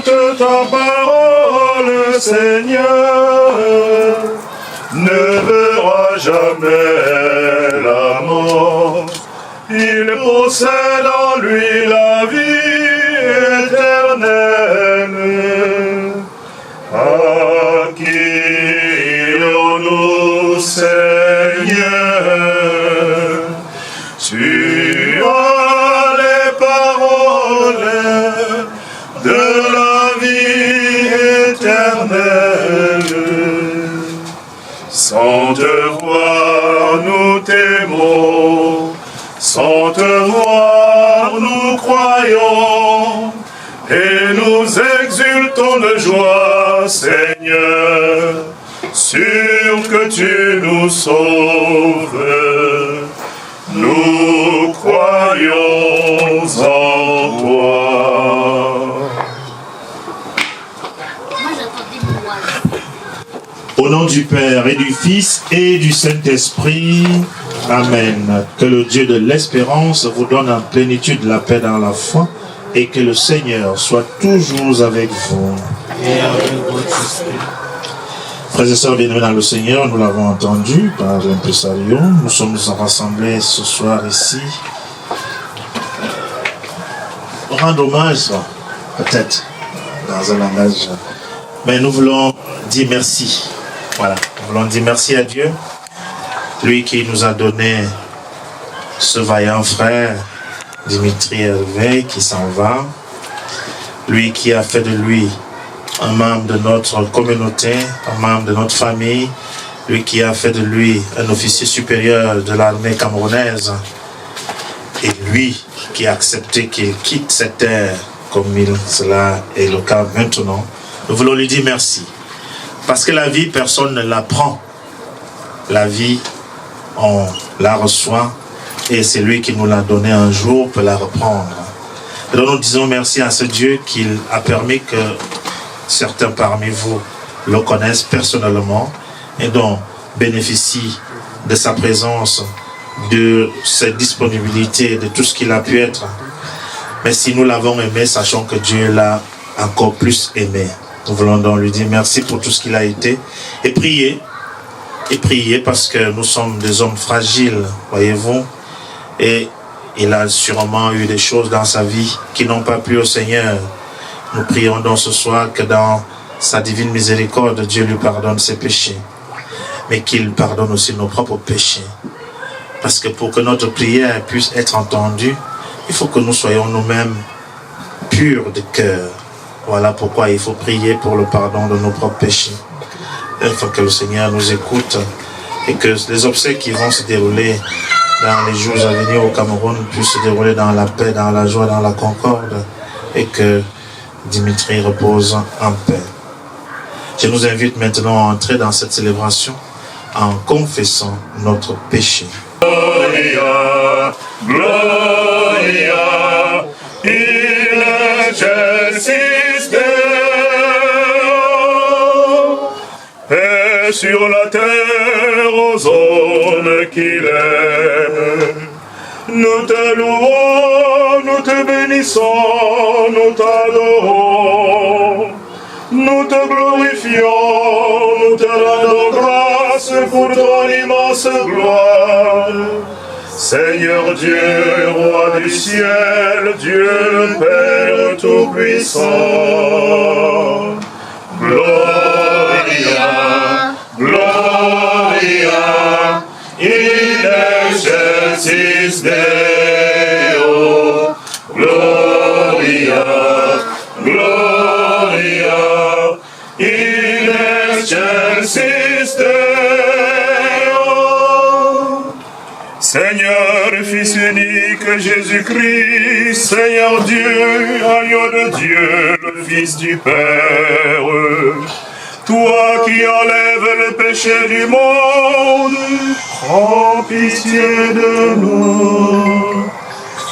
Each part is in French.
toute ta parole, Seigneur, ne verra jamais la mort. Il possède en lui la vie éternelle. À qui irons-nous, Seigneur? Tu as les paroles de la vie éternelle. Sans te voir, nous t'aimons. Sans te voir, nous croyons. Et nous exultons de joie, Seigneur, sûr que tu nous sauves. Nous croyons en toi. Au nom du Père et du Fils et du Saint-Esprit, Amen. Que le Dieu de l'espérance vous donne en plénitude la paix dans la foi et que le Seigneur soit toujours avec vous. Et avec votre esprit. Frères et sœurs bien-aimés dans le Seigneur, nous l'avons entendu par l'impresario. Nous sommes rassemblés ce soir ici. Rendre hommage, peut-être, dans un langage. Mais nous voulons dire merci. Voilà, nous voulons dire merci à Dieu. Lui qui nous a donné ce vaillant frère, Dimitri Hervé, qui s'en va. Lui qui a fait de lui un membre de notre communauté, un membre de notre famille. Lui qui a fait de lui un officier supérieur de l'armée camerounaise. Et lui qui a accepté qu'il quitte cette terre comme cela est le cas maintenant. Nous voulons lui dire merci. Parce que la vie, personne ne la prend. La vie, on la reçoit et c'est lui qui nous l'a donné un jour pour la reprendre. Et donc nous disons merci à ce Dieu qui a permis que certains parmi vous le connaissent personnellement et donc bénéficient de sa présence, de sa disponibilité, de tout ce qu'il a pu être. Mais si nous l'avons aimé, sachons que Dieu l'a encore plus aimé. Nous voulons donc lui dire merci pour tout ce qu'il a été et prier parce que nous sommes des hommes fragiles, voyez-vous, et il a sûrement eu des choses dans sa vie qui n'ont pas plu au Seigneur. Nous prions donc ce soir que dans sa divine miséricorde, Dieu lui pardonne ses péchés, mais qu'il pardonne aussi nos propres péchés. Parce que pour que notre prière puisse être entendue, il faut que nous soyons nous-mêmes purs de cœur. Voilà pourquoi il faut prier pour le pardon de nos propres péchés. Il faut que le Seigneur nous écoute et que les obsèques qui vont se dérouler dans les jours à venir au Cameroun puissent se dérouler dans la paix, dans la joie, dans la concorde et que Dimitri repose en paix. Je nous invite maintenant à entrer dans cette célébration en confessant notre péché. Gloria, Gloria, in excelsis Deo, et sur la terre aux hommes qu'il aime. Nous te louons, nous te bénissons, nous t'adorons, nous te glorifions, nous te rendons grâce pour ton immense gloire. Seigneur Dieu, roi du ciel, Dieu Père tout-puissant. Gloria, Gloria, in excelsis Deo. Gloria, Gloria, in excelsis Deo. Seigneur, Fils unique, Jésus-Christ, Seigneur Dieu, agneau de Dieu, le Fils du Père, toi qui enlèves le péché du monde, prends pitié de nous.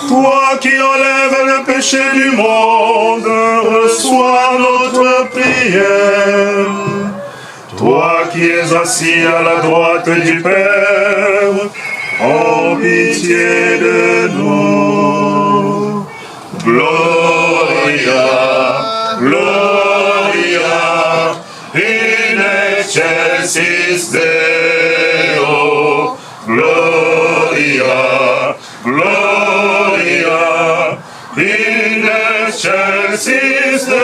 Toi qui enlèves le péché du monde, reçois notre prière. Toi qui es assis à la droite du Père, prends pitié de nous. Gloria, Gloria. excelsis Deo, Gloria, Gloria, in excelsis Deo.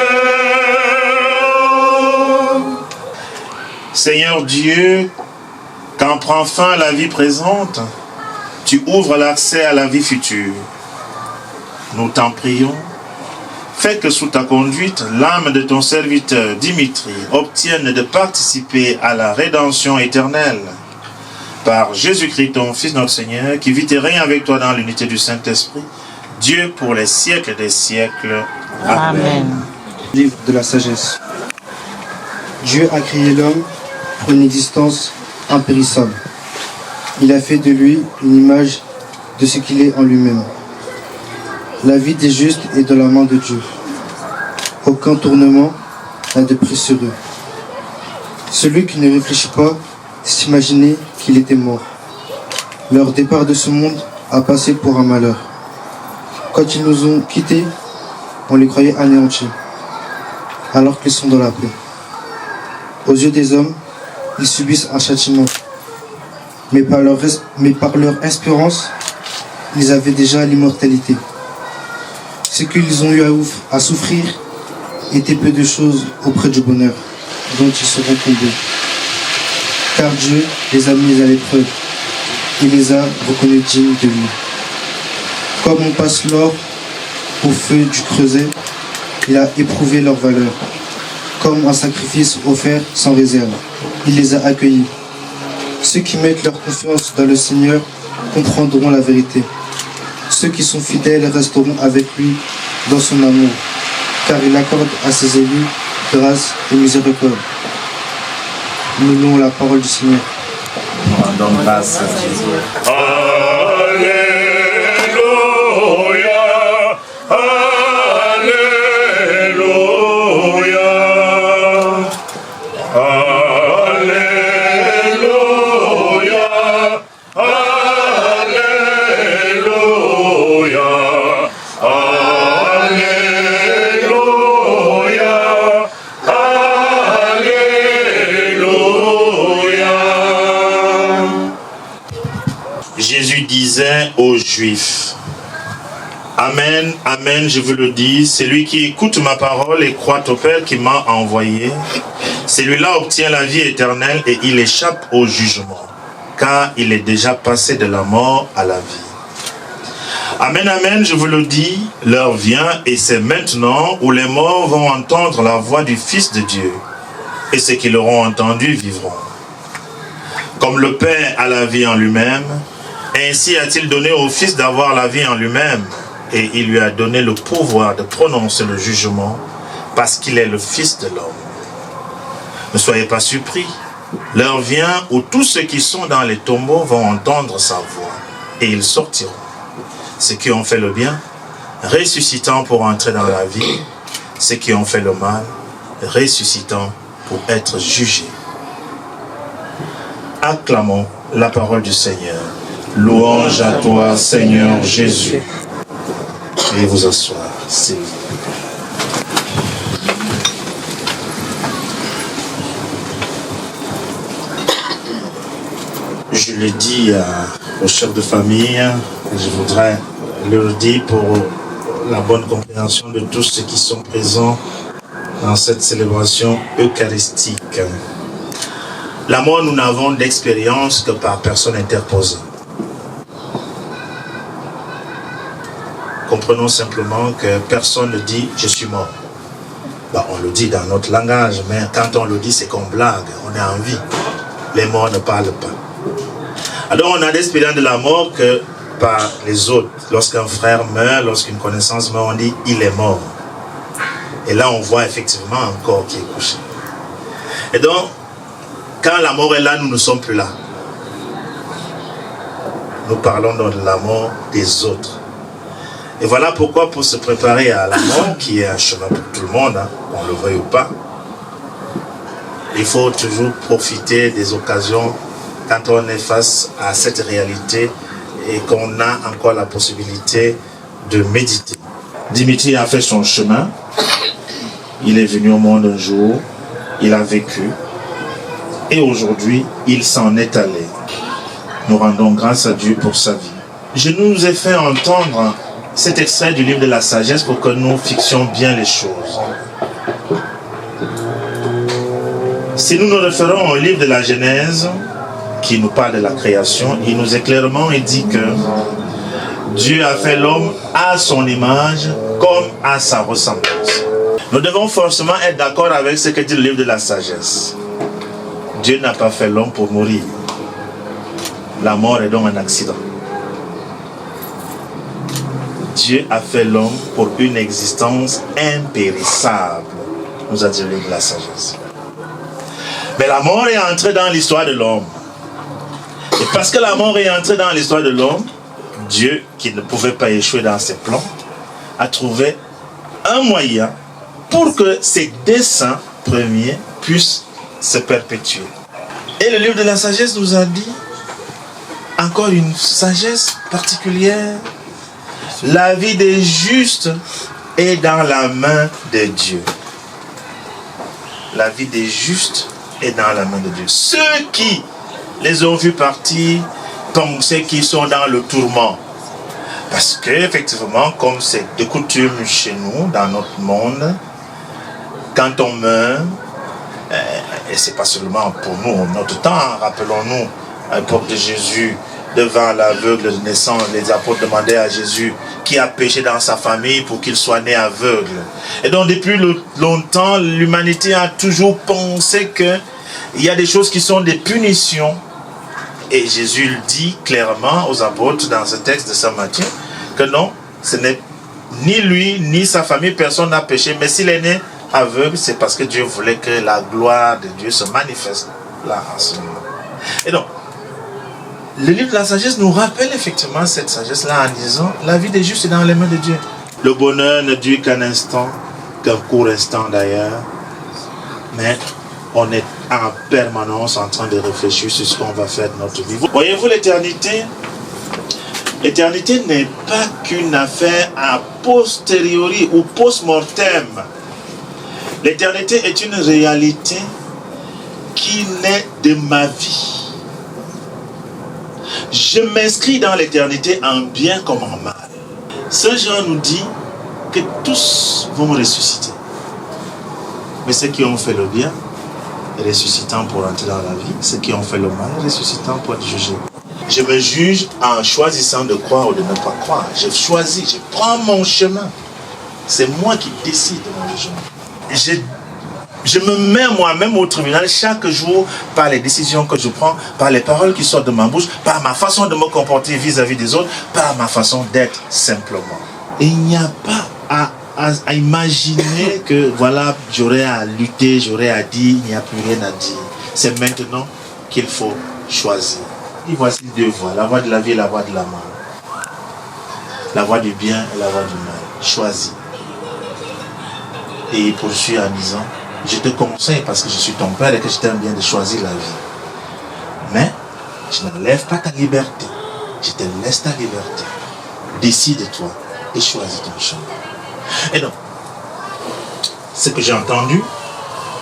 Seigneur Dieu, quand prend fin la vie présente, tu ouvres l'accès à la vie future. Nous t'en prions. Fais que sous ta conduite, l'âme de ton serviteur Dimitri obtienne de participer à la rédemption éternelle. Par Jésus-Christ, ton Fils, notre Seigneur, qui vit et règne avec toi dans l'unité du Saint-Esprit, Dieu pour les siècles des siècles. Amen. Livre de la sagesse. Dieu a créé l'homme pour une existence impérissable. Il a fait de lui une image de ce qu'il est en lui-même. La vie des justes est dans la main de Dieu. Aucun tournement n'a de prix sur eux. Celui qui ne réfléchit pas s'imaginait qu'il était mort. Leur départ de ce monde a passé pour un malheur. Quand ils nous ont quittés, on les croyait anéantis, alors qu'ils sont dans la paix. Aux yeux des hommes, ils subissent un châtiment. Mais par leur espérance, ils avaient déjà l'immortalité. Ce qu'ils ont eu à souffrir était peu de choses auprès du bonheur dont ils seront comblés. Car Dieu les a mis à l'épreuve. Il les a reconnus dignes de lui. Comme on passe l'or au feu du creuset, il a éprouvé leur valeur. Comme un sacrifice offert sans réserve, il les a accueillis. Ceux qui mettent leur confiance dans le Seigneur comprendront la vérité. Ceux qui sont fidèles resteront avec lui dans son amour, car il accorde à ses élus grâce et miséricorde. Nous louons la parole du Seigneur. Rendons grâce à Jésus. Alléluia, Alléluia, Alléluia, Alléluia, Alléluia. Jésus disait aux Juifs, Amen, Amen, je vous le dis, celui qui écoute ma parole et croit au Père qui m'a envoyé, celui-là obtient la vie éternelle et il échappe au jugement, car il est déjà passé de la mort à la vie. Amen, Amen, je vous le dis, l'heure vient et c'est maintenant où les morts vont entendre la voix du Fils de Dieu, et ceux qui l'auront entendu vivront. Comme le Père a la vie en lui-même, ainsi a-t-il donné au Fils d'avoir la vie en lui-même, et il lui a donné le pouvoir de prononcer le jugement, parce qu'il est le Fils de l'homme. Ne soyez pas surpris, l'heure vient où tous ceux qui sont dans les tombeaux vont entendre sa voix, et ils sortiront. Ceux qui ont fait le bien, ressuscitant pour entrer dans la vie, ceux qui ont fait le mal, ressuscitant pour être jugés. Acclamons la parole du Seigneur. Louange à toi, Seigneur Jésus. Veuillez vous asseoir, s'il vous plaît. Je le dis aux chefs de famille, je voudrais leur dire pour la bonne compréhension de tous ceux qui sont présents dans cette célébration eucharistique. La mort, nous n'avons d'expérience que par personne interposée. Comprenons simplement que personne ne dit « je suis mort ». On le dit dans notre langage, mais quand on le dit, c'est qu'on blague, on est en vie. Les morts ne parlent pas. Alors on a l'expérience de la mort que par les autres. Lorsqu'un frère meurt, lorsqu'une connaissance meurt, on dit « il est mort ». Et là on voit effectivement un corps qui est couché. Et donc, quand la mort est là, nous ne sommes plus là. Nous parlons donc de la mort des autres. Et voilà pourquoi, pour se préparer à la mort, qui est un chemin pour tout le monde, on le veuille ou pas, il faut toujours profiter des occasions quand on est face à cette réalité et qu'on a encore la possibilité de méditer. Dimitri a fait son chemin, il est venu au monde un jour, il a vécu, Et aujourd'hui, il s'en est allé. Nous rendons grâce à Dieu pour sa vie. Je nous ai fait entendre cet extrait du livre de la sagesse pour que nous fixions bien les choses. Si nous nous référons au livre de la Genèse, qui nous parle de la création, il nous est clairement dit que Dieu a fait l'homme à son image comme à sa ressemblance. Nous devons forcément être d'accord avec ce que dit le livre de la sagesse. Dieu n'a pas fait l'homme pour mourir. La mort est donc un accident. Dieu a fait l'homme pour une existence impérissable, nous a dit le livre de la sagesse. Mais la mort est entrée dans l'histoire de l'homme. Et parce que la mort est entrée dans l'histoire de l'homme, Dieu, qui ne pouvait pas échouer dans ses plans, a trouvé un moyen pour que ses desseins premiers puissent se perpétuer. Et le livre de la sagesse nous a dit, encore une sagesse particulière, la vie des justes est dans la main de Dieu. La vie des justes est dans la main de Dieu. Ceux qui les ont vus partir pensaient qu'ils sont dans le tourment. Parce que, effectivement, comme c'est de coutume chez nous, dans notre monde, quand on meurt, et c'est pas seulement pour nous, notre temps, rappelons-nous, à l'époque de Jésus, devant l'aveugle de naissance, les apôtres demandaient à Jésus qui a péché dans sa famille pour qu'il soit né aveugle. Et donc depuis longtemps, l'humanité a toujours pensé qu'il y a des choses qui sont des punitions. Et Jésus le dit clairement aux apôtres dans ce texte de Saint Matthieu, que non, ce n'est ni lui, ni sa famille, personne n'a péché, mais s'il est né aveugle, c'est parce que Dieu voulait que la gloire de Dieu se manifeste là en ce moment. Et donc, le livre de la sagesse nous rappelle effectivement cette sagesse-là en disant la vie des justes est dans les mains de Dieu. Le bonheur ne dure qu'un instant, qu'un court instant d'ailleurs, mais on est en permanence en train de réfléchir sur ce qu'on va faire de notre vie. Voyez-vous, l'éternité n'est pas qu'une affaire a posteriori ou post-mortem. L'éternité est une réalité qui naît de ma vie. Je m'inscris dans l'éternité en bien comme en mal. Saint Jean nous dit que tous vont ressusciter. Mais ceux qui ont fait le bien, ressuscitant pour entrer dans la vie. Ceux qui ont fait le mal, ressuscitant pour être jugés. Je me juge en choisissant de croire ou de ne pas croire. Je choisis, je prends mon chemin. C'est moi qui décide de mon jugement. Je me mets moi-même au tribunal chaque jour par les décisions que je prends, par les paroles qui sortent de ma bouche, par ma façon de me comporter vis-à-vis des autres, par ma façon d'être simplement. Et il n'y a pas à imaginer que voilà, j'aurais à lutter, j'aurais à dire, il n'y a plus rien à dire. C'est maintenant qu'il faut choisir. Et voici deux voies, la voie de la vie et la voie de la mort. La voie du bien et la voie du mal. Choisis. Et il poursuit en disant, je te conseille parce que je suis ton père et que je t'aime bien de choisir la vie. Mais je n'enlève pas ta liberté. Je te laisse ta liberté. Décide-toi et choisis ton chemin. Et donc, ce que j'ai entendu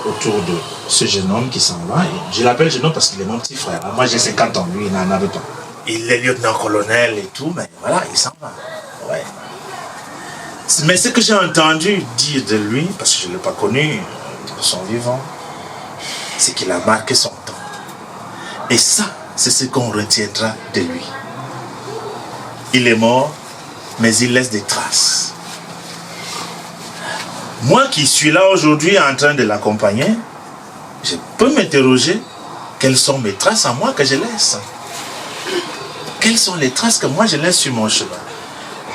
autour de ce jeune homme qui s'en va, et je l'appelle jeune homme parce qu'il est mon petit frère. Moi j'ai 50 ans, lui il n'en avait pas. Il est lieutenant-colonel et tout, mais voilà, il s'en va. Ouais. Mais ce que j'ai entendu dire de lui, parce que je ne l'ai pas connu de son vivant, c'est qu'il a marqué son temps. Et ça, c'est ce qu'on retiendra de lui. Il est mort, mais il laisse des traces. Moi qui suis là aujourd'hui en train de l'accompagner, je peux m'interroger quelles sont mes traces à moi que je laisse. Quelles sont les traces que moi je laisse sur mon chemin?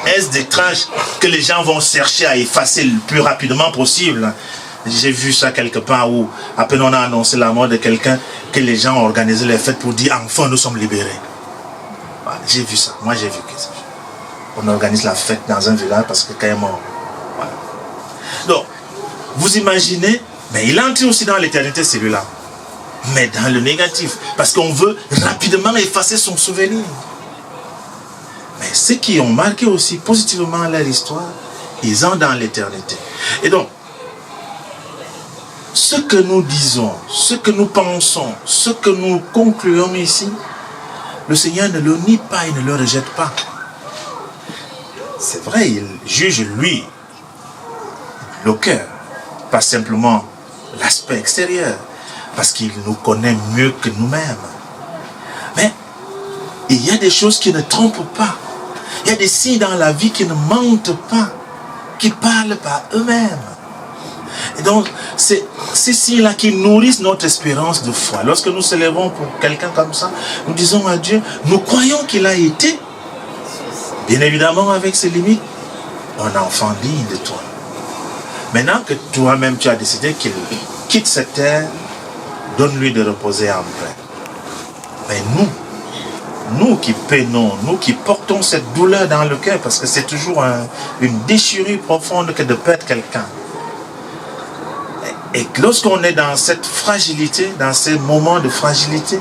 Est-ce des traces que les gens vont chercher à effacer le plus rapidement possible? J'ai vu ça quelque part où, à peine on a annoncé la mort de quelqu'un, que les gens ont organisé les fêtes pour dire enfin nous sommes libérés. Voilà, j'ai vu ça, moi j'ai vu que ça. On organise la fête dans un village parce que quelqu'un est mort. Voilà. Donc, vous imaginez, mais il entre aussi dans l'éternité celui-là. Mais dans le négatif, parce qu'on veut rapidement effacer son souvenir. Mais ceux qui ont marqué aussi positivement leur histoire, ils ont dans l'éternité. Et donc, ce que nous disons, ce que nous pensons, ce que nous concluons ici, le Seigneur ne le nie pas, il ne le rejette pas. C'est vrai, il juge lui le cœur, pas simplement l'aspect extérieur, parce qu'il nous connaît mieux que nous-mêmes. Mais il y a des choses qui ne trompent pas. Il y a des signes dans la vie qui ne mentent pas, qui parlent par eux-mêmes. Et donc, c'est ces signes-là qui nourrissent notre espérance de foi. Lorsque nous célébrons pour quelqu'un comme ça, nous disons à Dieu, nous croyons qu'il a été, bien évidemment avec ses limites, un enfant digne de toi. Maintenant que toi-même tu as décidé qu'il quitte cette terre, donne-lui de reposer en paix. Mais nous qui peinons, nous qui portons cette douleur dans le cœur, parce que c'est toujours une déchirure profonde que de perdre quelqu'un. Et lorsqu'on est dans cette fragilité, dans ces moments de fragilité,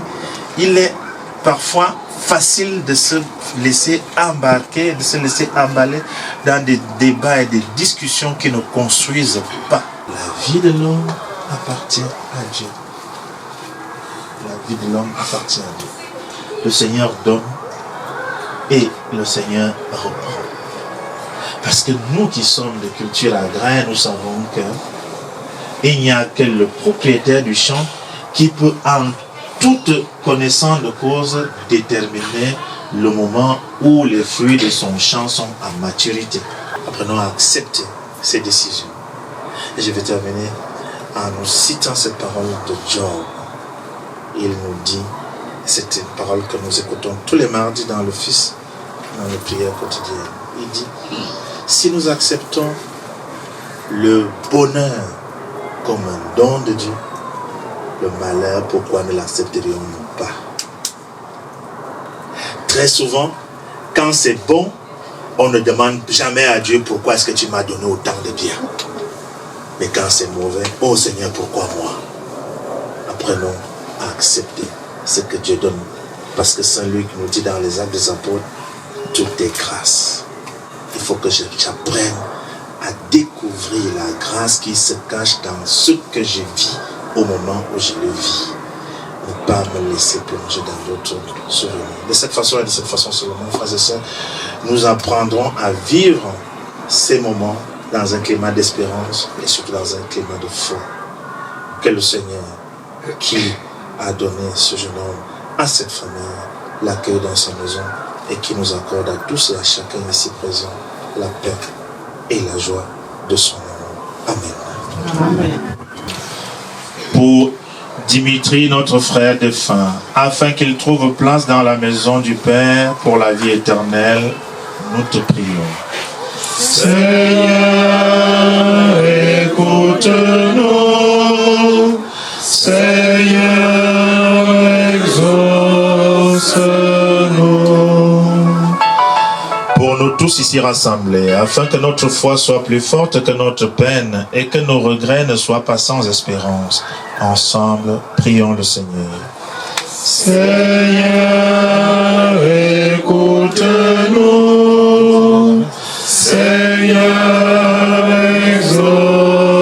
il est parfois facile de se laisser embarquer, de se laisser emballer dans des débats et des discussions qui ne construisent pas. La vie de l'homme appartient à Dieu. La vie de l'homme appartient à Dieu. Le Seigneur donne et le Seigneur reprend. Parce que nous qui sommes de culture agraire, nous savons que il n'y a que le propriétaire du champ qui peut en toute connaissance de cause déterminer le moment où les fruits de son champ sont à maturité. Apprenons à accepter ces décisions. Et je vais terminer en nous citant cette parole de Job. Il nous dit, c'est une parole que nous écoutons tous les mardis dans le Fils, dans les prières quotidiennes. Il dit, si nous acceptons le bonheur comme un don de Dieu, le malheur, pourquoi ne l'accepterions-nous pas? Très souvent, quand c'est bon, on ne demande jamais à Dieu pourquoi est-ce que tu m'as donné autant de bien. Mais quand c'est mauvais, oh Seigneur, pourquoi moi? Apprenons à accepter ce que Dieu donne. Parce que Saint Luc nous dit dans les Actes des Apôtres, tout est grâce. Il faut que j'apprenne à découvrir la grâce qui se cache dans ce que je vis au moment où je le vis. Ne pas me laisser plonger dans d'autres souvenirs. De cette façon et de cette façon seulement, frères et sœurs, nous apprendrons à vivre ces moments dans un climat d'espérance et surtout dans un climat de foi. Que le Seigneur, qui a donné ce jeune homme à cette famille, l'accueille dans sa maison et qui nous accorde à tous et à chacun ici présent la paix et la joie de son amour. Amen. Amen. Pour Dimitri, notre frère défunt, afin qu'il trouve place dans la maison du Père pour la vie éternelle, nous te prions. Seigneur, écoute-nous. Seigneur, exauce-nous. Pour nous tous ici rassemblés, afin que notre foi soit plus forte que notre peine et que nos regrets ne soient pas sans espérance, ensemble, prions le Seigneur. Seigneur, écoute-nous. Seigneur, exauce-nous.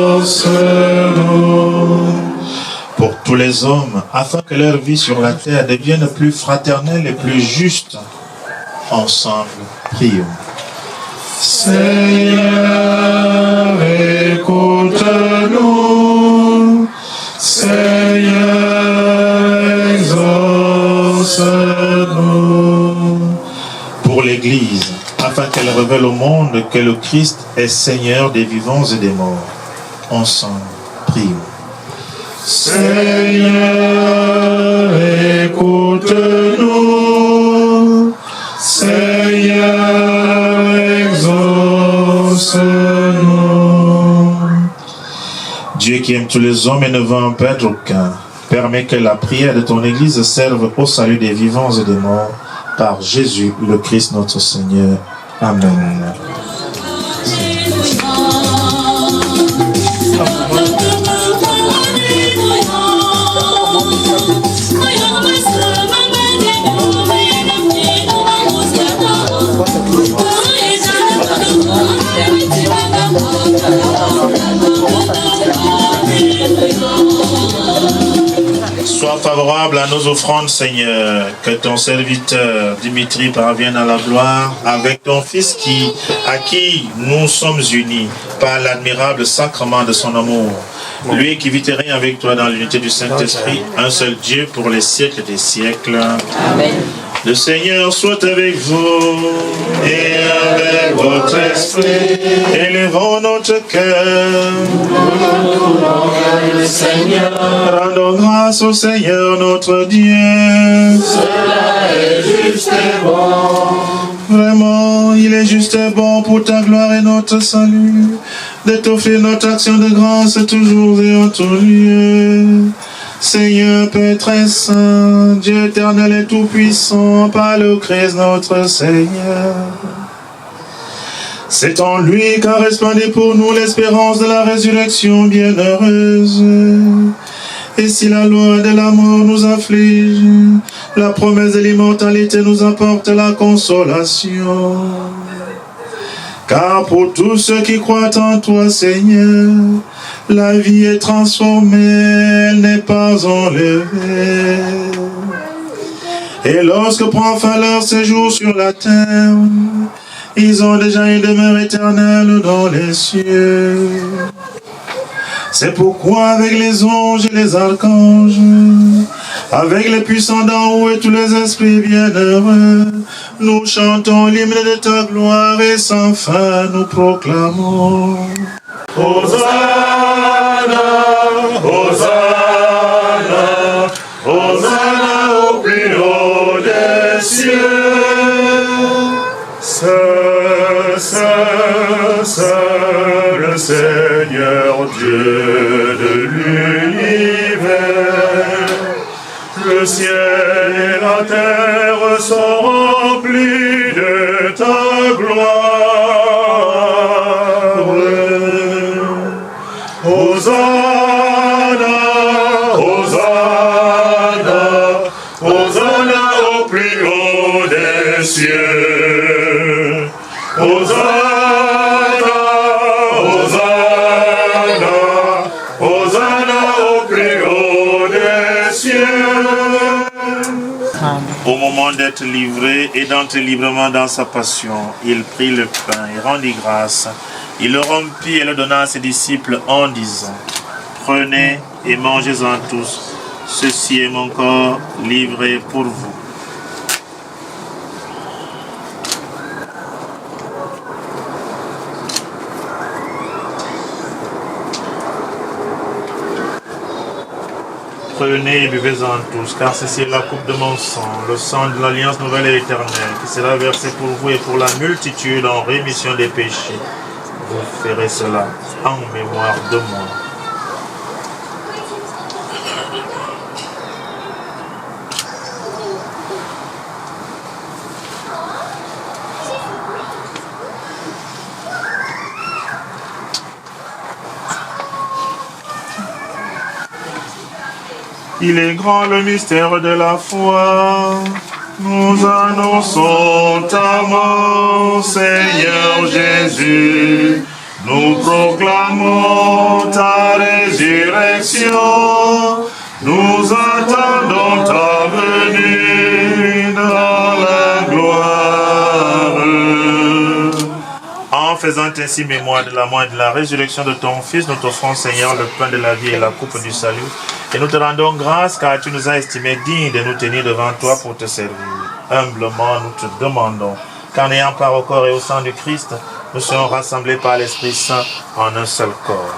Pour tous les hommes, afin que leur vie sur la terre devienne plus fraternelle et plus juste, ensemble, prions. Seigneur, écoute-nous. Seigneur, exauce-nous. Pour l'Église, afin qu'elle révèle au monde que le Christ est Seigneur des vivants et des morts, ensemble, prions. Seigneur, écoute-nous. Seigneur, exauce-nous. Dieu qui aime tous les hommes et ne veut en perdre aucun, permet que la prière de ton Église serve au salut des vivants et des morts, par Jésus le Christ notre Seigneur. Amen. Amen. Sois favorable à nos offrandes, Seigneur, que ton serviteur Dimitri parvienne à la gloire avec ton Fils à qui nous sommes unis par l'admirable sacrement de son amour. Lui qui vit et règne avec toi dans l'unité du Saint-Esprit, un seul Dieu pour les siècles des siècles. Amen. Le Seigneur soit avec vous et avec votre esprit. Élevons notre cœur. Le Seigneur, Rendons grâce au Seigneur notre Dieu. cela est juste et bon. Vraiment, il est juste et bon pour ta gloire et notre salut, de t'offrir notre action de grâce toujours et en tout lieu. Seigneur Père très saint, Dieu éternel et tout-puissant, par le Christ notre Seigneur. C'est en lui qu'a resplendu pour nous l'espérance de la résurrection bienheureuse. Et si la loi de la mort nous afflige, la promesse de l'immortalité nous apporte la consolation. Car pour tous ceux qui croient en toi, Seigneur, la vie est transformée, elle n'est pas enlevée. Et lorsque prend fin leur séjour sur la terre, ils ont déjà une demeure éternelle dans les cieux. C'est pourquoi avec les anges et les archanges, avec les puissants d'en haut et tous les esprits bienheureux, nous chantons l'hymne de ta gloire et sans fin nous proclamons. Hosanna, Hosanna, Hosanna au plus haut des cieux. Le Seigneur Dieu de l'univers, le ciel et la terre sont remplis de ta gloire. Hosanna, Hosanna, Hosanna au plus haut des cieux. Hosanna, Hosanna, Hosanna au plus haut des cieux. Au moment d'être livré et d'entrer librement dans sa passion, il prit le pain et rendit grâce. Il le rompit et le donna à ses disciples en disant: Prenez et mangez-en tous. Ceci est mon corps livré pour vous. Prenez et buvez-en tous, car ceci est la coupe de mon sang, le sang de l'alliance nouvelle et éternelle, qui sera versé pour vous et pour la multitude en rémission des péchés. Vous ferez cela en mémoire de moi. Il est grand le mystère de la foi. Nous annonçons ta mort, Seigneur Jésus. Nous proclamons ta résurrection. Nous attendons ta venue dans la gloire. En faisant ainsi mémoire de la mort et de la résurrection de ton Fils, nous t'offrons, Seigneur, le pain de la vie et la coupe du salut. Et nous te rendons grâce car tu nous as estimés dignes de nous tenir devant toi pour te servir. Humblement, nous te demandons qu'en ayant part au corps et au sang du Christ, nous soyons rassemblés par l'Esprit Saint en un seul corps.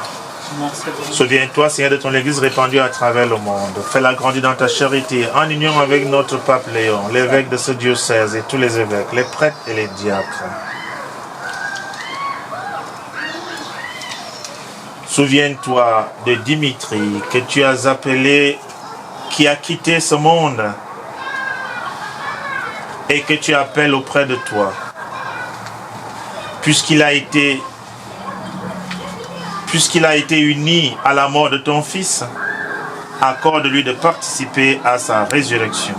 Souviens-toi, Seigneur, de ton Église répandue à travers le monde. Fais-la grandir dans ta charité, en union avec notre pape Léon, l'évêque de ce diocèse et tous les évêques, les prêtres et les diacres. Souviens-toi de Dimitri que tu as appelé, qui a quitté ce monde et que tu appelles auprès de toi. Puisqu'il a été uni à la mort de ton Fils, accorde-lui de participer à sa résurrection.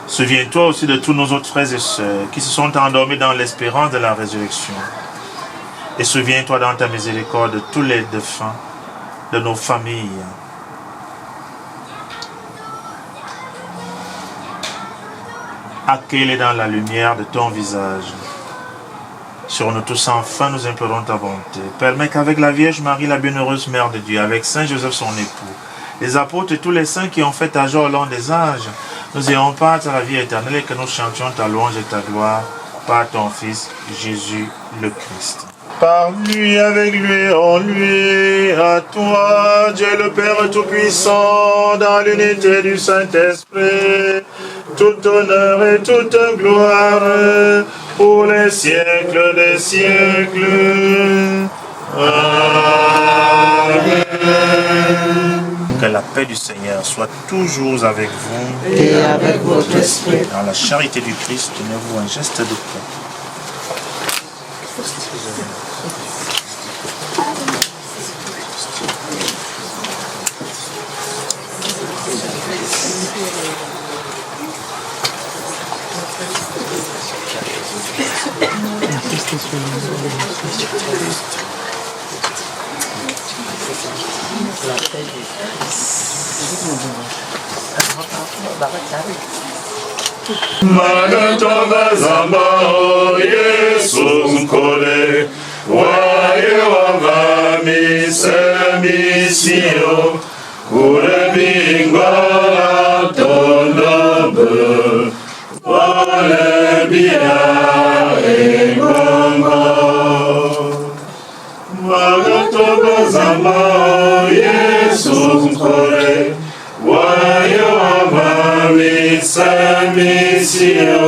Souviens-toi aussi de tous nos autres frères et sœurs qui se sont endormis dans l'espérance de la résurrection. Et souviens-toi dans ta miséricorde de tous les défunts, de nos familles, accueille-les dans la lumière de ton visage. Sur nous tous, enfin, nous implorons ta bonté. Permets qu'avec la Vierge Marie, la bienheureuse Mère de Dieu, avec Saint Joseph, son époux, les apôtres et tous les saints qui ont fait ta joie au long des âges, nous ayons part à la vie éternelle et que nous chantions ta louange et ta gloire par ton Fils, Jésus le Christ. Par lui, avec lui, en lui, à toi, Dieu le Père Tout-Puissant, dans l'unité du Saint-Esprit, tout honneur et toute gloire, pour les siècles des siècles. Amen. Que la paix du Seigneur soit toujours avec vous. Et avec votre esprit. Dans la charité du Christ, tenez-vous un geste de paix. Magatoba Zamba, Jesus Nkole, Waye Wavami Semisio, Kure Bingwa Tondobe, Ole Bia Engongo. Magatoba Zamba, Jesus Nkole, Waye Wavami Semisio,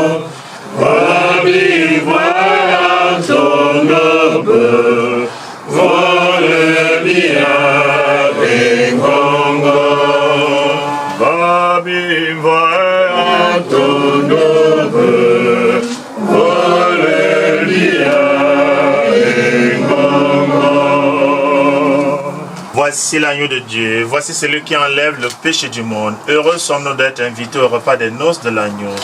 Wabi Voya Tondobe, Vole Bia Engongo. Wabi Voya Tondobe, Vole Bia Engongo. Voici l'agneau de Dieu, voici celui qui enlève le péché du monde. Heureux sommes-nous d'être invités au repas des noces de l'agneau.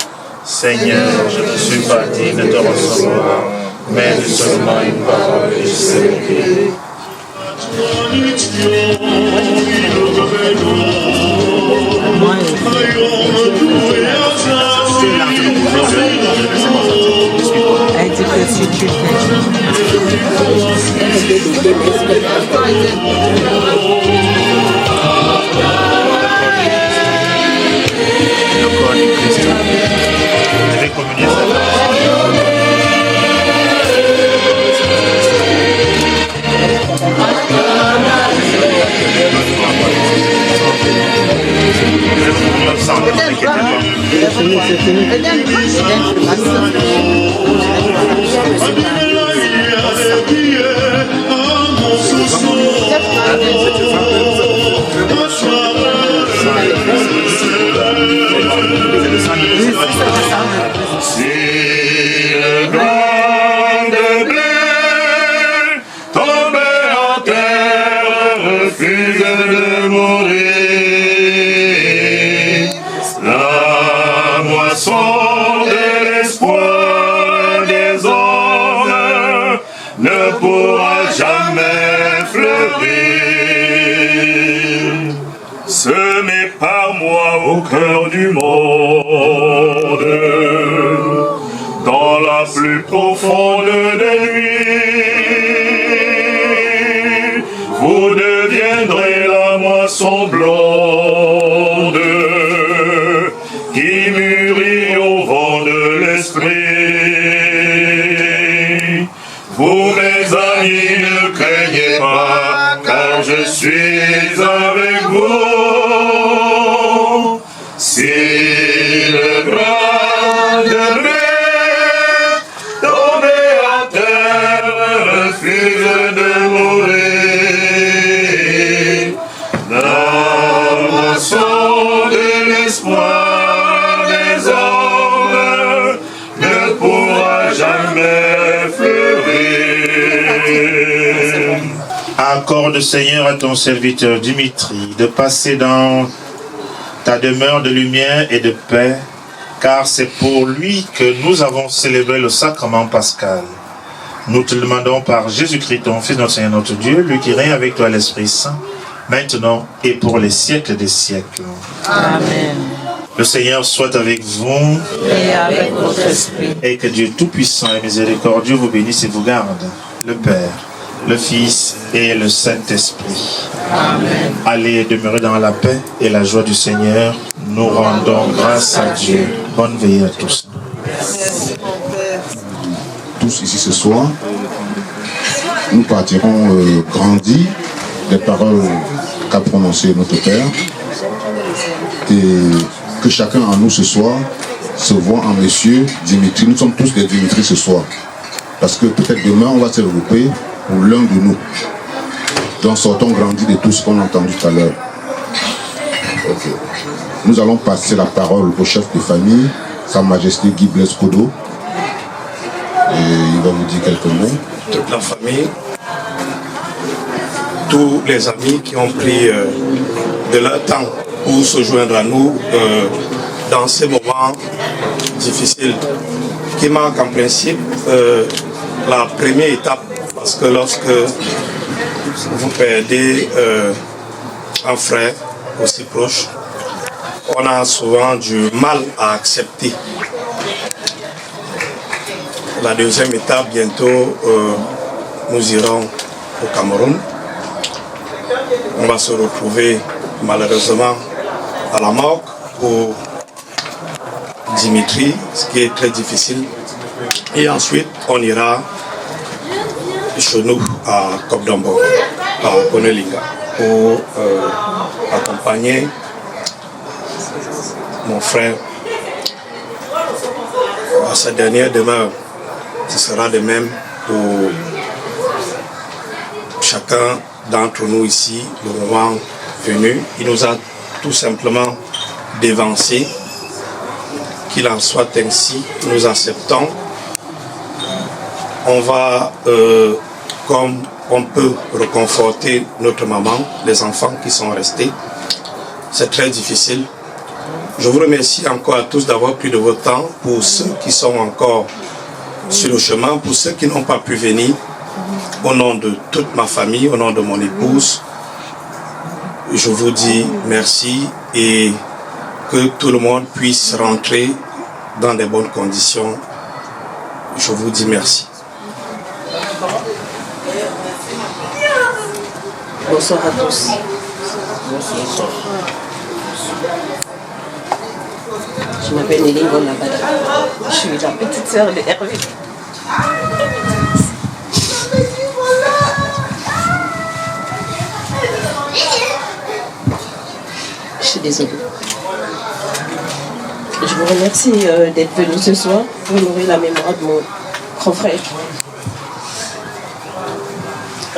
Seigneur, je ne suis pas digne de te recevoir, mais dis seulement une parole et je serai guéri. Elle dit que si tu Le corps du Christ. Vous devez communier ça. Si le grande blé tombé en terre refuse de mourir, la moisson de l'espoir des hommes ne pourra jamais fleurir. Semé par moi au cœur du monde, dans la plus profonde des nuits, vous deviendrez la moisson blonde qui mûrit au vent de l'esprit. Vous, mes amis, ne craignez pas, car je suis avec vous. Si le grain de blé tombé en terre refuse de mourir, la moisson de l'espoir des hommes ne pourra jamais fleurir. Accorde, Seigneur, à ton serviteur Dimitri de passer dans ta demeure de lumière et de paix, car c'est pour lui que nous avons célébré le sacrement pascal. Nous te le demandons par Jésus-Christ, ton Fils, notre Seigneur, notre Dieu, lui qui règne avec toi l'Esprit Saint, maintenant et pour les siècles des siècles. Amen. Le Seigneur soit avec vous Et avec votre esprit. et que Dieu Tout-Puissant et Miséricordieux vous bénisse et vous garde. Le Père, le Fils et le Saint-Esprit. Amen. Allez demeurer dans la paix et la joie du Seigneur. Nous rendons grâce à Dieu. Bonne veillée à tous. Tous ici ce soir, nous partirons grandis des paroles qu'a prononcées notre Père et que chacun en nous ce soir se voit en Monsieur Dimitri. Nous sommes tous des Dimitri ce soir parce que peut-être demain on va se regrouper pour l'un de nous. Donc sortons grandis de tout ce qu'on a entendu tout à l'heure. Ok. Nous allons passer la parole au chef de famille, Sa Majesté Guy Blaise Kodo. Et il va vous dire quelques mots. Toute la famille, tous les amis qui ont pris de leur temps pour se joindre à nous dans ces moments difficiles qui marquent en principe la première étape, parce que lorsque vous perdez un frère aussi proche, on a souvent du mal à accepter. La deuxième étape, bientôt, nous irons au Cameroun. On va se retrouver malheureusement à la morgue pour Dimitri, ce qui est très difficile. Et ensuite, on ira chez nous à Kobdombo, à Konelinga, pour accompagner mon frère à sa dernière demeure. Ce sera de même pour chacun d'entre nous ici, le moment venu. Il nous a tout simplement dévancé. Qu'il en soit ainsi, nous acceptons. On va, comme on peut, reconforter notre maman, les enfants qui sont restés. C'est très difficile. Je vous remercie encore à tous d'avoir pris de votre temps. Pour ceux qui sont encore sur le chemin, pour ceux qui n'ont pas pu venir, au nom de toute ma famille, au nom de mon épouse, je vous dis merci et que tout le monde puisse rentrer dans de bonnes conditions. Je vous dis merci. Bonsoir à tous. Je m'appelle Nelly Bonabada. Je suis la petite sœur de Hervé. Je suis désolée. Je vous remercie d'être venu ce soir pour honorer la mémoire de mon grand frère.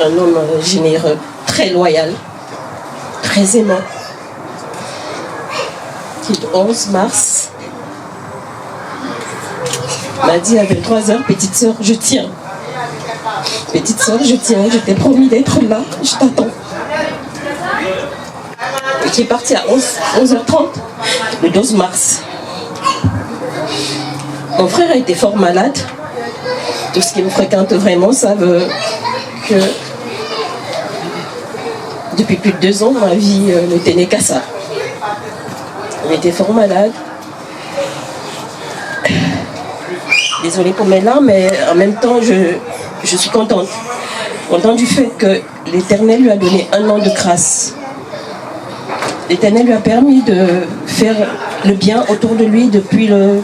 Un homme généreux, très loyal, très aimant. Qui, le 11 mars, m'a dit à 23h, petite sœur, je tiens. Petite sœur, je tiens, je t'ai promis d'être là, je t'attends. Et qui est parti à 11h30, le 12 mars. Mon frère a été fort malade. Tout ce qui me fréquente vraiment savent que depuis plus de 2 ans, ma vie ne tenait qu'à ça. Il était fort malade. Désolée pour mes larmes, mais en même temps, je suis contente. Contente du fait que l'Éternel lui a donné 1 an de grâce. L'Éternel lui a permis de faire le bien autour de lui depuis le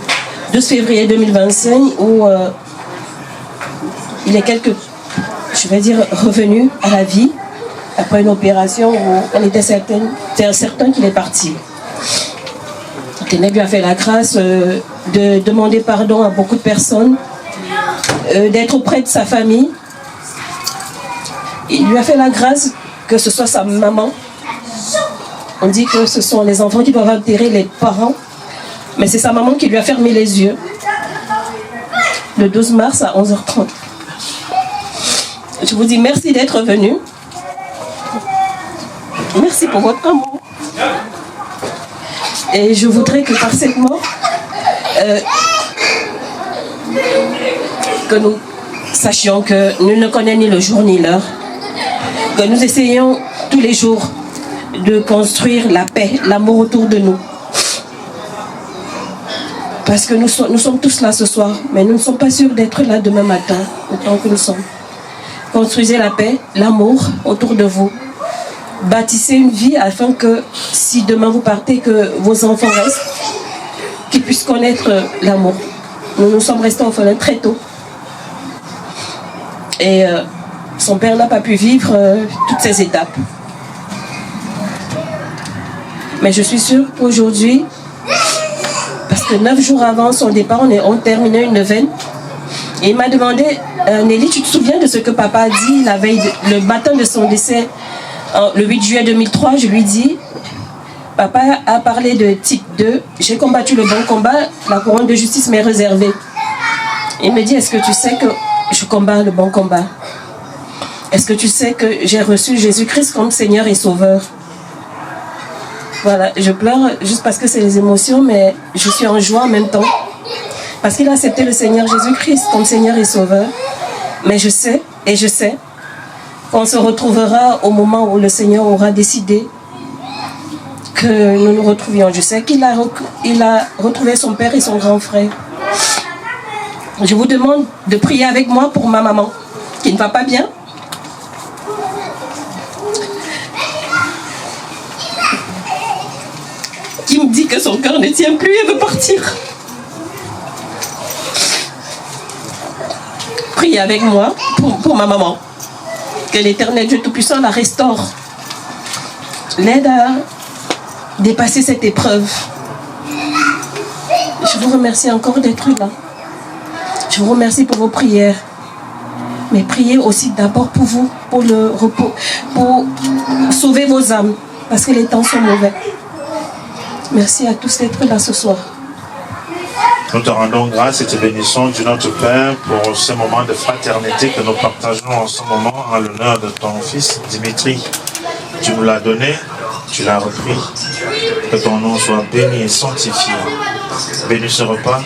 12 février 2025 où il est revenu à la vie après une opération où on était certain qu'il est parti. L'Éternel lui a fait la grâce de demander pardon à beaucoup de personnes, d'être auprès de sa famille. Il lui a fait la grâce que ce soit sa maman. On dit que ce sont les enfants qui doivent enterrer les parents, mais c'est sa maman qui lui a fermé les yeux. Le 12 mars à 11h30. Je vous dis merci d'être venu. Merci pour votre amour. Et je voudrais que par cette mort, que nous sachions que nul ne connaît ni le jour ni l'heure, que nous essayons tous les jours de construire la paix, l'amour autour de nous. Parce que nous sommes tous là ce soir, mais nous ne sommes pas sûrs d'être là demain matin, autant que nous sommes. Construisez la paix, l'amour autour de vous. Bâtissez une vie afin que si demain vous partez, que vos enfants restent, qu'ils puissent connaître l'amour. Nous sommes restés orphelins très tôt. Et son père n'a pas pu vivre toutes ces étapes. Mais je suis sûre qu'aujourd'hui, parce que 9 jours avant son départ, on terminait une neuvaine. Et il m'a demandé, Nelly, tu te souviens de ce que papa a dit la veille, le matin de son décès, le 8 juillet 2003, je lui dis, papa a parlé de Tite 2, j'ai combattu le bon combat, la couronne de justice m'est réservée. Il me dit, est-ce que tu sais que je combats le bon combat? Est-ce que tu sais que j'ai reçu Jésus-Christ comme Seigneur et Sauveur? Voilà, je pleure juste parce que c'est les émotions, mais je suis en joie en même temps. Parce qu'il a accepté le Seigneur Jésus-Christ comme Seigneur et Sauveur. Mais je sais, et je sais, qu'on se retrouvera au moment où le Seigneur aura décidé que nous nous retrouvions. Je sais qu'il a retrouvé son père et son grand frère. Je vous demande de prier avec moi pour ma maman, qui ne va pas bien. Qui me dit que son cœur ne tient plus et veut partir. Priez avec moi pour ma maman. Que l'Éternel Dieu Tout-Puissant la restaure. L'aide à dépasser cette épreuve. Je vous remercie encore d'être là. Je vous remercie pour vos prières. Mais priez aussi d'abord pour vous, pour le repos, pour sauver vos âmes. Parce que les temps sont mauvais. Merci à tous d'être là ce soir. Nous te rendons grâce et te bénissons, Dieu notre Père, pour ce moment de fraternité que nous partageons en ce moment en l'honneur de ton fils Dimitri. Tu nous l'as donné, tu l'as repris. Que ton nom soit béni et sanctifié. Bénis ce repas,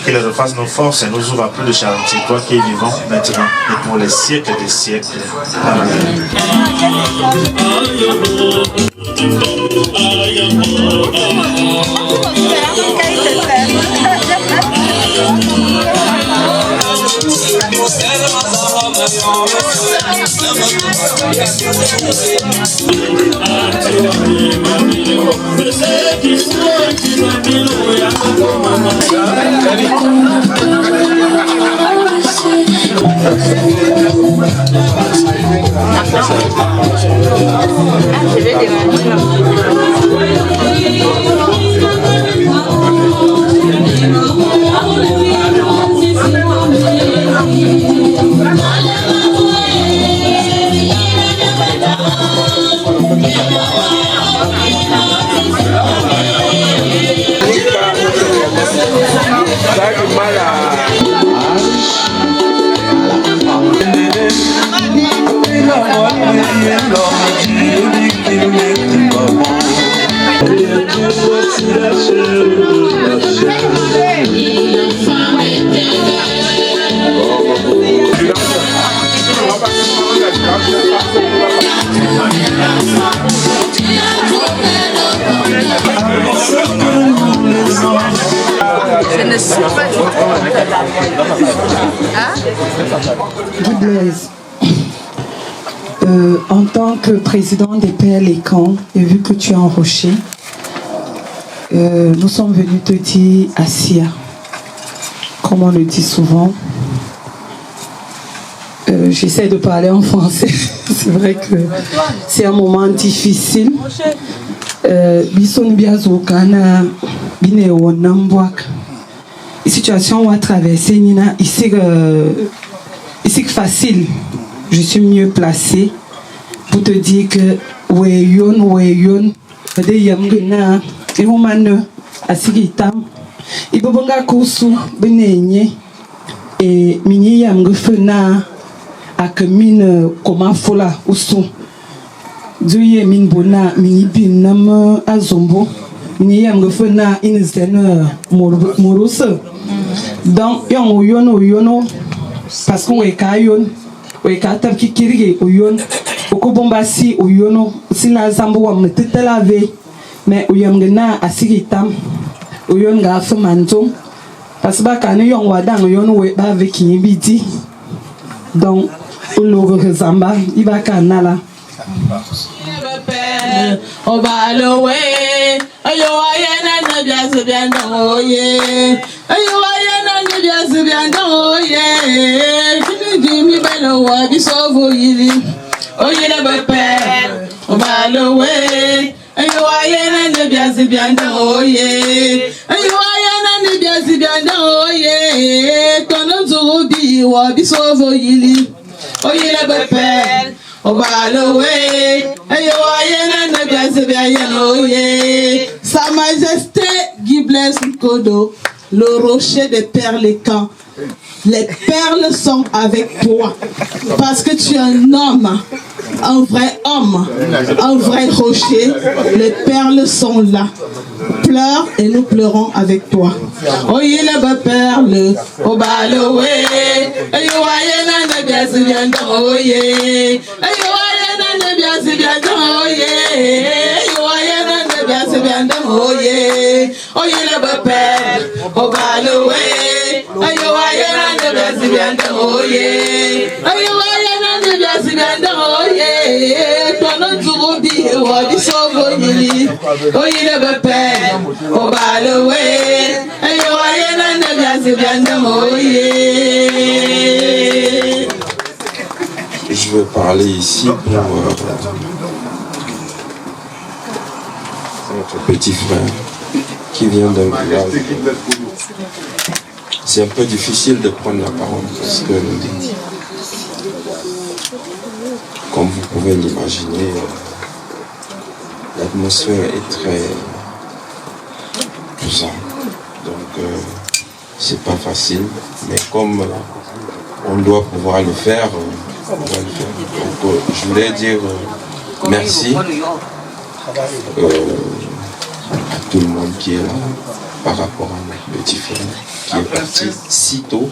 qu'il refasse nos forces et nous ouvre à plus de charité. Toi qui es vivant maintenant et pour les siècles des siècles. Amen. En tant que président des Pères Lécan, et vu que tu es en rocher, nous sommes venus te dire Assia, comme on le dit souvent. J'essaie de parler en français, c'est vrai que c'est un moment difficile. Situation où à traverser Nina, ici facile, je suis mieux placée pour te dire que weyon de yamgena ehumane asigitam ibobonga kusu benenye et mini yamgefena akmine koma fola usu duye min bona mini binam azombo mini yamgefena inzen morose donc yono parce que we ka tab ki kirige oyon oko bombasi oyono sina zambo wa mtetela ve mais oyamgena asigitam oyon ga famanzo parce que quand on va dans yon we ba avec yibiti donc le Zamba il va canala on va louer ayo ayana na biazo bien oye ayo ayana na biazo bien oye kimi belo wa bisovo yili oye na bepe on va louer ayo ayana na biazo bien oye ayo ayana na biazo bien oye tono zubi wa bisovo yili oye na bepe Sa Majesté Guy Blaise Nkodo, le rocher des perles camp. Les perles sont avec toi parce que tu es un homme, un vrai homme, un vrai rocher. Les perles sont là. Pleure et nous pleurons avec toi. Oye les belles perles, au baloé, ayo ayena ne bien si bien oye, ayo ayena ne bien si bien oye, ayo ayena ne bien si bien oye, oye les belles perles, au baloé, ayo ayena ne bien si bien oye, ayo ayena ne bien si bien oye, toi non tu roubi ou bisovo yili, oye les belles perles. Je veux parler ici pour notre petit frère qui vient d'un village. C'est un peu difficile de prendre la parole parce que, comme vous pouvez l'imaginer, l'atmosphère est très pesante. Donc, c'est pas facile, mais comme on doit pouvoir le faire, on va le faire. Donc, je voulais dire merci à tout le monde qui est là par rapport à notre petit frère qui est parti si tôt.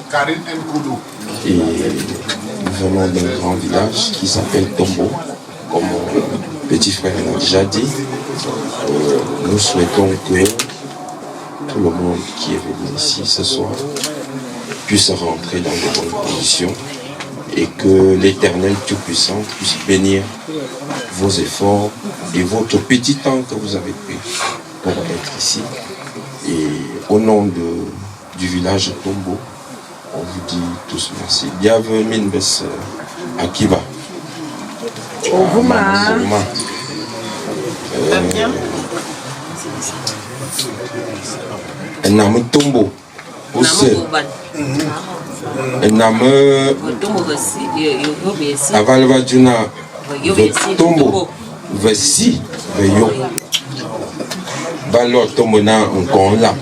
Et nous venons d'un grand village qui s'appelle Tombo, comme mon petit frère l'a déjà dit. Nous souhaitons que tout le monde qui est venu ici ce soir puisse rentrer dans de bonnes conditions et que l'Éternel Tout-Puissant puisse bénir vos efforts et votre petit temps que vous avez pris pour être ici. Et au nom du village Tombo, on vous dit tous merci. Bienvenue Minbes Akiba. Enam Tombo aussi. Enam Avalvajuna Tombo Vessi Veyo Balo Tombo na Nkonla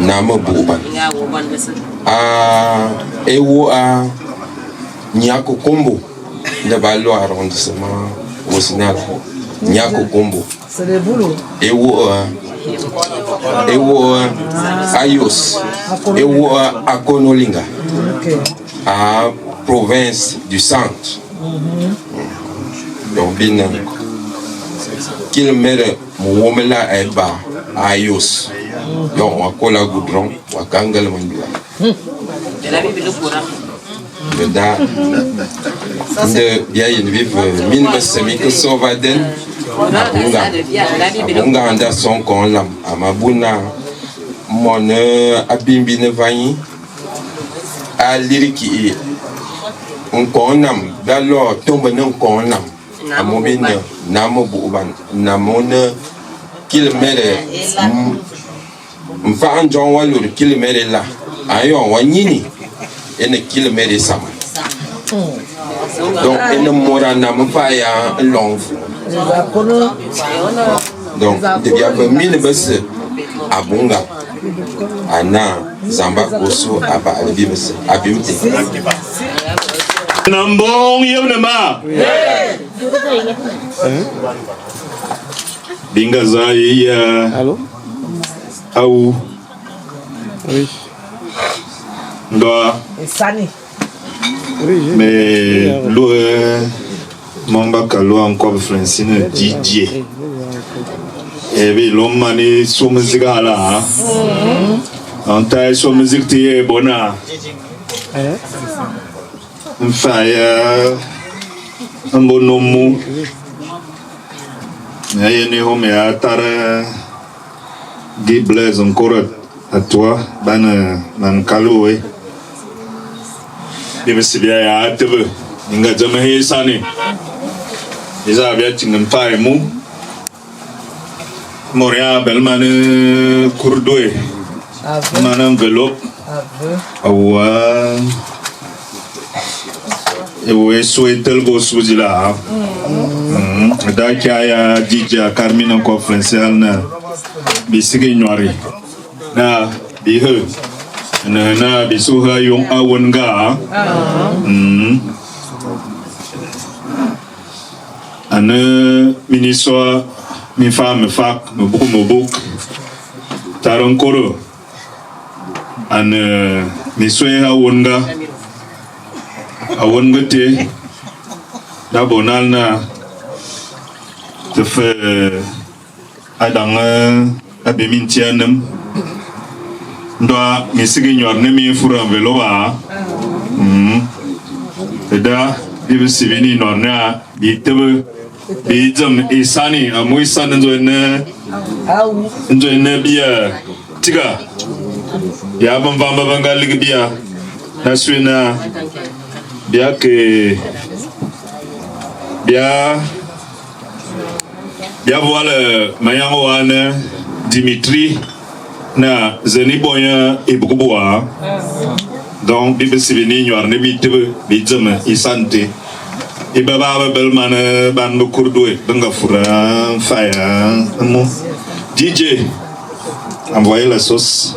Namo Boban Ewo a Nyako Kombo de Balo arrondissement au Sénat Nyako Kombo Ewo Ayos, Ewo Akonolinga, à province du centre. Donc, bien, kilomètre, Mouomela Eba, Ayos. Donc, on a Kola Goudron, on a Kangal Mandula. De bien une vive mine semike sauvaden abunga anda son kon lam amabuna mon abimbi ne vanyi a liriki on konam dalo tombe non konam amobina namo buban namona kilomètre mfa anjon walur kilomètre la ayo wanyini ene kilomètre sama. Donc, il ne mourra pas à long. Donc, il y a mille bus à Bunga, à Na, Zamba, Koso, à Balibis, à Beauté. Nambong Yonama Bingazaï, allô? Aou. Oui. Doa. Sani. Mais l'eau Mamba Kalo encore Francine Didier. Et puis l'homme mané Soumzigala. En taille sur musique t'y bona. Fire. Un bon nom. Mais il y a une à tara. Guy Blaise encore à toi. Ban Kaloué. Il me dit bien à te veux. Il n'a jamais essayé. Il a bien tingem pas mou. Moria Belman Courdoué. Man enveloppe. Awa. Et vous souhaitez le beau souci là. Dakaya DJ Carmine en conférentiel. Bisigi Noiri. Na bihe. Na bisuha yung awenga. Ane ministre mi femme fac me bouk tarankoro ane mi soye awenga te d'abonal na te fait adanga abemintianem ndoa misigi nyorne mi fura veloba da bibi sibini norna bitebe bijam isani amoy san njoine biya tiga ya bamba bangali biya naswina biya ke biya voilà mayango wana Dimitri na zeni boya ibukubuwa donc bibi sibini nyorne bitebe bijam isante Ibaba Belman Ban Kourdoué, Bangafura, Fire, DJ, envoyez la sauce.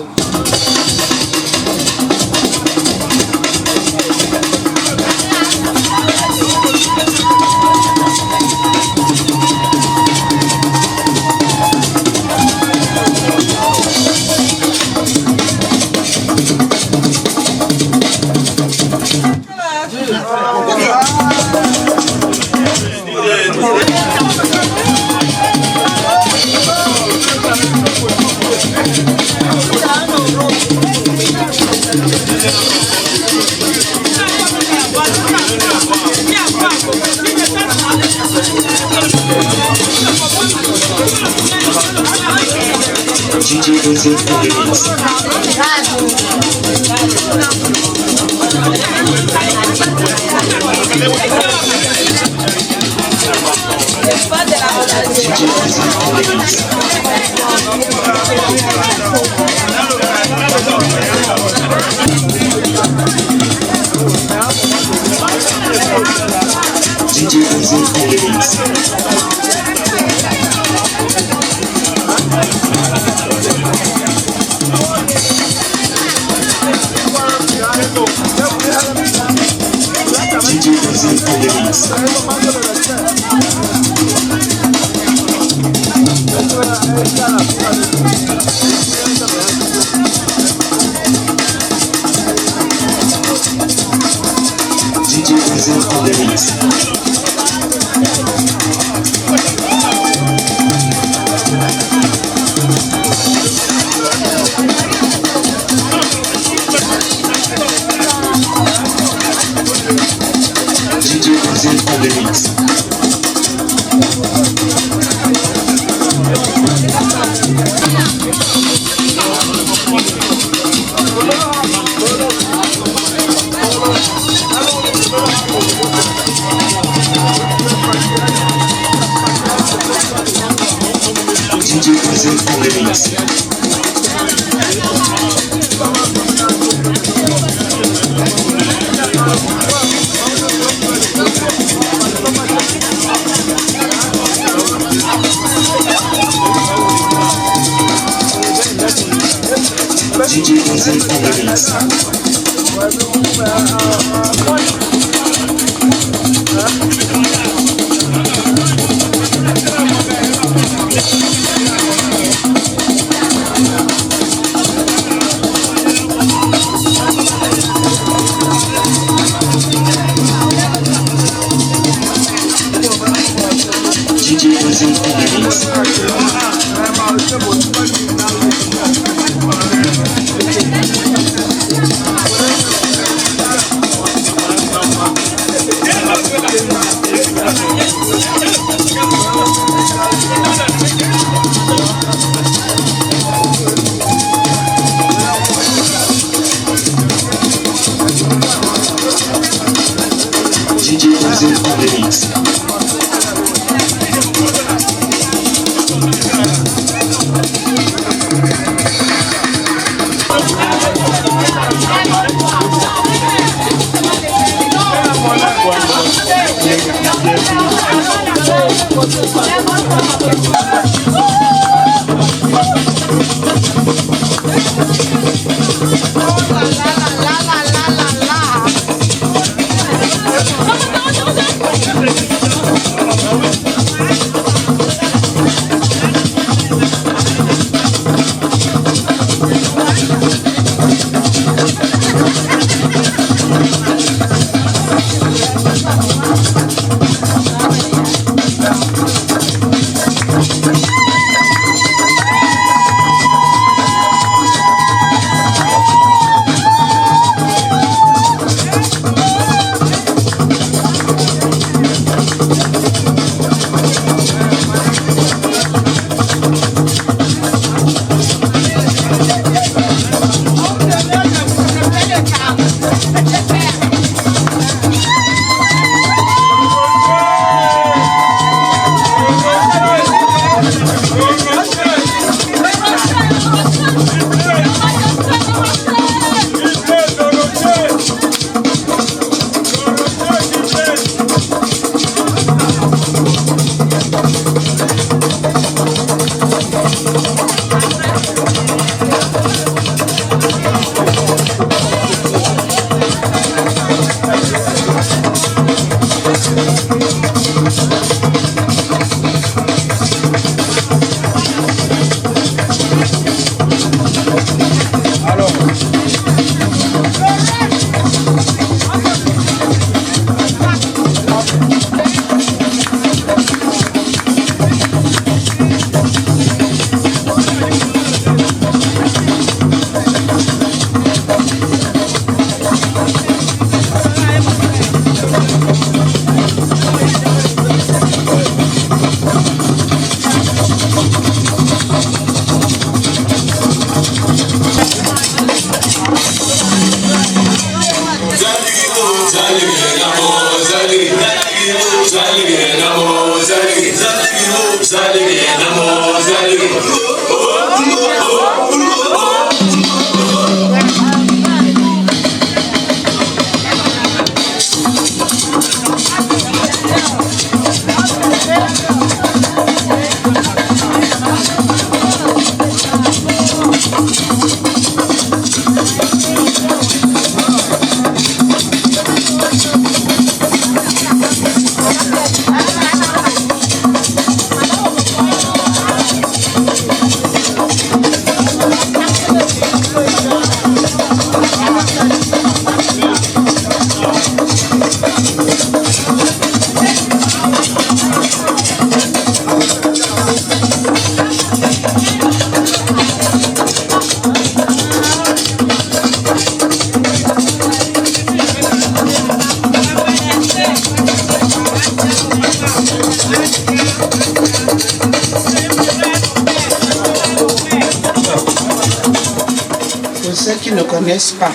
Ne connaissent pas.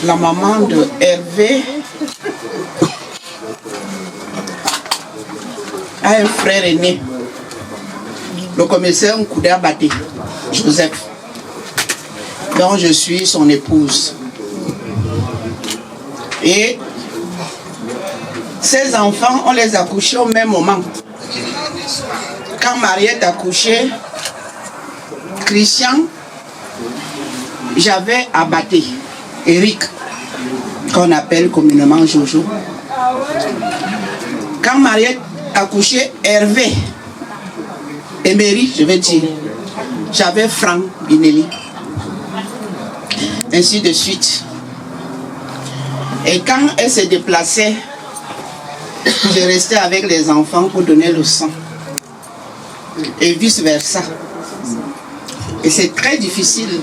La maman de Hervé a un frère aîné, le commissaire Nkouda Baté, Joseph, dont je suis son épouse. Et ces enfants, on les a couchés au même moment. Quand Mariette a couché, Christian, j'avais abattu Eric, qu'on appelle communément Jojo. Quand Mariette a couché Hervé, Emery, je vais dire, j'avais Franck Binelli. Ainsi de suite. Et quand elle se déplaçait, je restais avec les enfants pour donner le sang. Et vice versa. Et c'est très difficile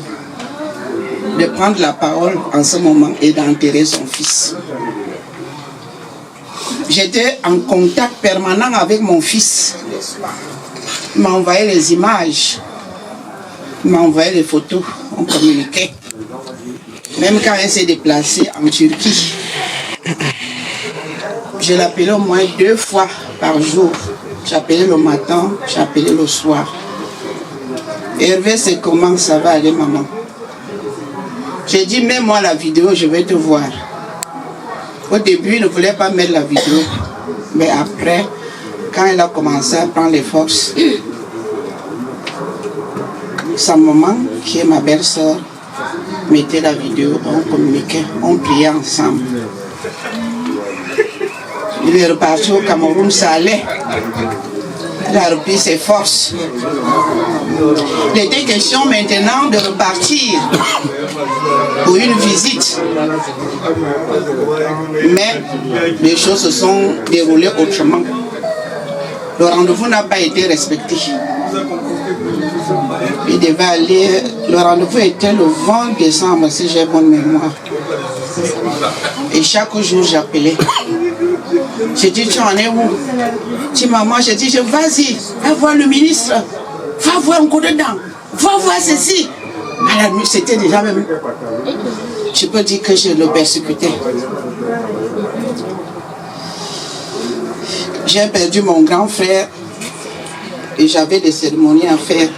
de prendre la parole en ce moment et d'enterrer son fils. J'étais en contact permanent avec mon fils. Il m'a envoyé les images, il m'a envoyé les photos, on communiquait. Même quand il s'est déplacé en Turquie, je l'appelais au moins 2 fois par jour. J'appelais le matin, j'appelais le soir. Hervé, c'est comment ça va aller, maman? J'ai dit, mets-moi la vidéo, je vais te voir. Au début, il ne voulait pas mettre la vidéo. Mais après, quand il a commencé à prendre les forces, sa maman, qui est ma belle-sœur, mettait la vidéo, on communiquait, on priait ensemble. Il est reparti au Cameroun, ça allait. Il a repris ses forces. Il était question maintenant de repartir pour une visite. Mais les choses se sont déroulées autrement. Le rendez-vous n'a pas été respecté. Il devait aller. Le rendez-vous était le 20 décembre, si j'ai bonne mémoire. Et chaque jour, j'appelais. J'ai dit, tu en es où? Tu maman, j'ai dit, vas-y, va voir le ministre. Va voir un coup dedans. Va voir ceci. À la nuit, c'était déjà même. Je peux dire que je le persécutais. J'ai perdu mon grand frère et j'avais des cérémonies à faire.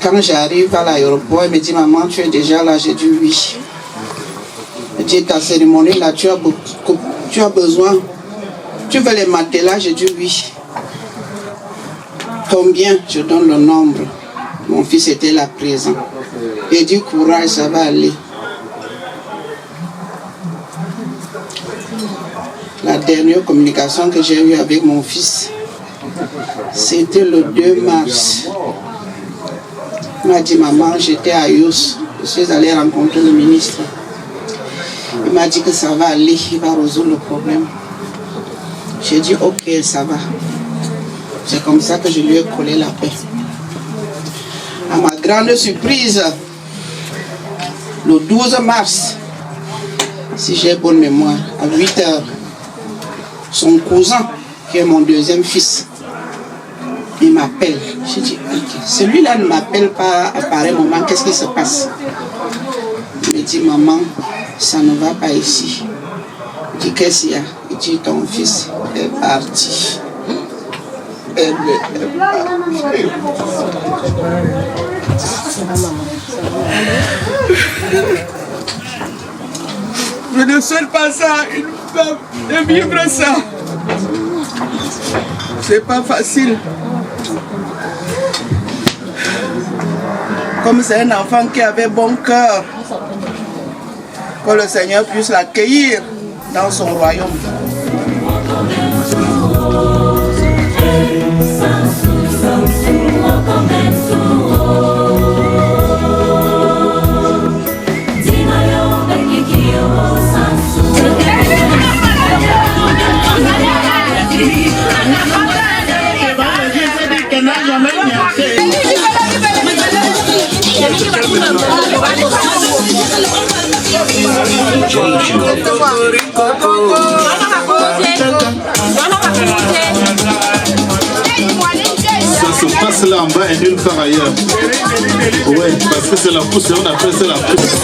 Quand j'arrive à l'aéroport, il me dit, maman, tu es déjà là? J'ai dit oui. Il dit, ta cérémonie là, tu as besoin. Tu veux les matelas? J'ai dit oui. Combien? Je donne le nombre. Mon fils était là présent. Il dit, courage, ça va aller. La dernière communication que j'ai eue avec mon fils, c'était le 2 mars. Il m'a dit, maman, j'étais à Yous. Je suis allée rencontrer le ministre. Il m'a dit que ça va aller, il va résoudre le problème. J'ai dit, ok, ça va. C'est comme ça que je lui ai collé la paix. À ma grande surprise, le 12 mars, si j'ai bonne mémoire, à 8 heures, son cousin, qui est mon deuxième fils, il m'appelle. J'ai dit, ok, celui-là ne m'appelle pas à pareil moment, qu'est-ce qui se passe? Il me dit, maman, ça ne va pas ici. Je dis, qu'est-ce qu'il y a? Il dit, ton fils est parti. Je ne souhaite pas ça, une femme, de vivre ça. C'est pas facile. Comme c'est un enfant qui avait bon cœur, que le Seigneur puisse l'accueillir dans son royaume. Ça se passe là en bas et nulle part ailleurs. Ouais, parce que c'est la pousse et on appelle ça la pousse.